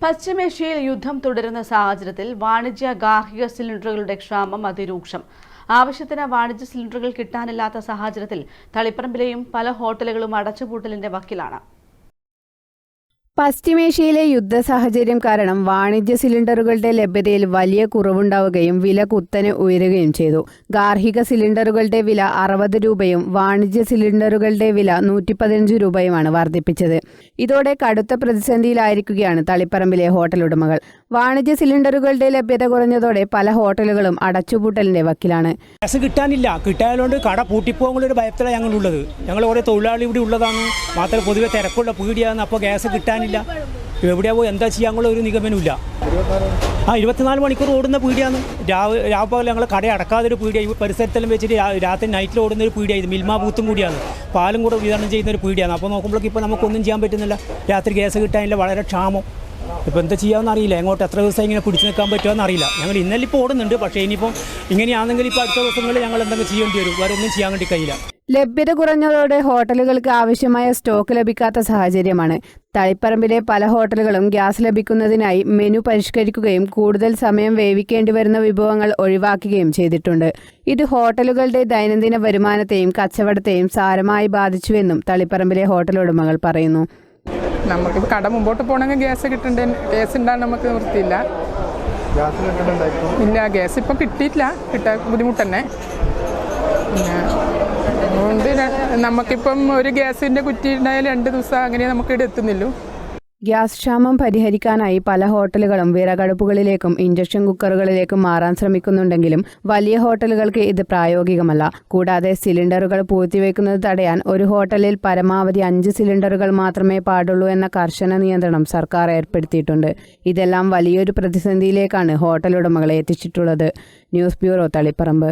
പശ്ചിമേഷ്യയിൽ യുദ്ധം തുടരുന്ന സാഹചര്യത്തിൽ വാണിജ്യ ഗാർഹിക സിലിണ്ടറുകളുടെ ക്ഷാമം അതിരൂക്ഷം. ആവശ്യത്തിന് വാണിജ്യ സിലിണ്ടറുകൾ കിട്ടാനില്ലാത്ത സാഹചര്യത്തിൽ തളിപ്പറമ്പിലെയും പല ഹോട്ടലുകളും അടച്ചുപൂട്ടലിന്റെ വക്കിലാണ്. പശ്ചിമേഷ്യയിലെ യുദ്ധ സാഹചര്യം കാരണം വാണിജ്യ സിലിണ്ടറുകളുടെ ലഭ്യതയിൽ വലിയ കുറവുണ്ടാവുകയും വില കുത്തനെ ഉയരുകയും ചെയ്തു. ഗാർഹിക സിലിണ്ടറുകളുടെ വില 60 രൂപയും വാണിജ്യ സിലിണ്ടറുകളുടെ വില 115 രൂപയുമാണ് വർദ്ധിപ്പിച്ചത്. ഇതോടെ കടുത്ത പ്രതിസന്ധിയിലായിരിക്കുകയാണ് തളിപ്പറമ്പിലെ ഹോട്ടൽ ഉടമകൾ. വാണിജ്യ സിലിണ്ടറുകളുടെ ലഭ്യത കുറഞ്ഞതോടെ പല ഹോട്ടലുകളും അടച്ചുപൂട്ടലിന്റെ വക്കിലാണ്. ഗ്യാസ് കിട്ടാനില്ല, കിട്ടായതുകൊണ്ട് കട പൂട്ടിപ്പോകുന്നൊരു ഭയത്തിലാണ് ഞങ്ങളുള്ളത്. ഞങ്ങൾ കുറേ തൊഴിലാളി ഇവിടെ ഉള്ളതാണ്, മാത്രമല്ല പൊതുവെ തിരക്കുള്ള പീടിയാണ്. അപ്പോൾ ഗ്യാസ് കിട്ടാനില്ല, എവിടെയാ പോയി എന്താ ചെയ്യാനുള്ള ഒരു നിഗമനമില്ല. 24 മണിക്കൂർ ഓടുന്ന പീടിയാണ്. രാവിലെ ഞങ്ങൾ കട അടക്കാതൊരു പീടിയാണ്. ഈ പരിസരത്തെല്ലാം വെച്ചിട്ട് രാത്രി നൈറ്റിൽ ഓടുന്ന ഒരു പീടിയാണ്. ഇത് മിൽമ ബൂത്തും കൂടിയാണ്, പാലും കൂടെ വിതരണം ചെയ്യുന്ന ഒരു പീടിയാണ്. അപ്പോൾ നോക്കുമ്പോഴേക്കും ഇപ്പോൾ നമുക്കൊന്നും ചെയ്യാൻ പറ്റുന്നില്ല. രാത്രി ഗ്യാസ് കിട്ടാനില്ല, വളരെ ക്ഷാമം. ഇപ്പോൾ എന്താ ചെയ്യാമെന്ന് അറിയില്ല. എങ്ങോട്ട് എത്ര ദിവസം ഇങ്ങനെ പിടിച്ചു നിൽക്കാൻ പറ്റുമെന്ന് അറിയില്ല. ഞങ്ങൾ ഇന്നലെ ഇപ്പോൾ ഓടുന്നുണ്ട്, പക്ഷേ ഇനിയിപ്പം ഇങ്ങനെയാണെങ്കിൽ ഇപ്പോൾ അടുത്ത ദിവസങ്ങളിൽ ഞങ്ങൾ എന്തെങ്കിലും ചെയ്യേണ്ടി വരും. വേറെ ഒന്നും ചെയ്യാൻ വേണ്ടി കഴിയില്ല. ലഭ്യത കുറഞ്ഞതോടെ ഹോട്ടലുകൾക്ക് ആവശ്യമായ സ്റ്റോക്ക് ലഭിക്കാത്ത സാഹചര്യമാണ്. തളിപ്പറമ്പിലെ പല ഹോട്ടലുകളും ഗ്യാസ് ലഭിക്കുന്നതിനായി മെനു പരിഷ്കരിക്കുകയും കൂടുതൽ സമയം വേവിക്കേണ്ടി വരുന്ന വിഭവങ്ങൾ ഒഴിവാക്കുകയും ചെയ്തിട്ടുണ്ട്. ഇത് ഹോട്ടലുകളുടെ ദൈനംദിന വരുമാനത്തെയും കച്ചവടത്തെയും സാരമായി ബാധിച്ചുവെന്നും തളിപ്പറമ്പിലെ ഹോട്ടൽ ഉടമകൾ പറയുന്നു. നമുക്ക് കട മുമ്പോട്ട് പോകണമെങ്കിൽ ഗ്യാസ് കിട്ടണ്ടേ. ഗ്യാസ് ഉണ്ടാകാൻ നമുക്ക് നിർത്തിയില്ല. ഇല്ല, ഗ്യാസ് ഇപ്പം കിട്ടിയിട്ടില്ല, കിട്ടാൻ ബുദ്ധിമുട്ട് തന്നെ. പിന്നെ അതുകൊണ്ട് നമുക്കിപ്പം ഒരു ഗ്യാസിൻ്റെ കുറ്റി ഉണ്ടായാൽ 2 ദിവസം അങ്ങനെ നമുക്ക് ഇവിടെ എത്തുന്നില്ലല്ലോ. ഗ്യാസ് ക്ഷാമം പരിഹരിക്കാനായി പല ഹോട്ടലുകളും വിറകടുപ്പുകളിലേക്കും ഇൻഡക്ഷൻ കുക്കറുകളിലേക്കും മാറാൻ ശ്രമിക്കുന്നുണ്ടെങ്കിലും വലിയ ഹോട്ടലുകൾക്ക് ഇത് പ്രായോഗികമല്ല. കൂടാതെ സിലിണ്ടറുകൾ പൂഴ്ത്തിവെക്കുന്നത് തടയാൻ ഒരു ഹോട്ടലിൽ പരമാവധി 5 സിലിണ്ടറുകൾ മാത്രമേ പാടുള്ളൂ എന്ന കർശന നിയന്ത്രണം സർക്കാർ ഏർപ്പെടുത്തിയിട്ടുണ്ട്. ഇതെല്ലാം വലിയൊരു പ്രതിസന്ധിയിലേക്കാണ് ഹോട്ടൽ ഉടമകളെ എത്തിച്ചിട്ടുള്ളത്. News bureau, Taliparamba.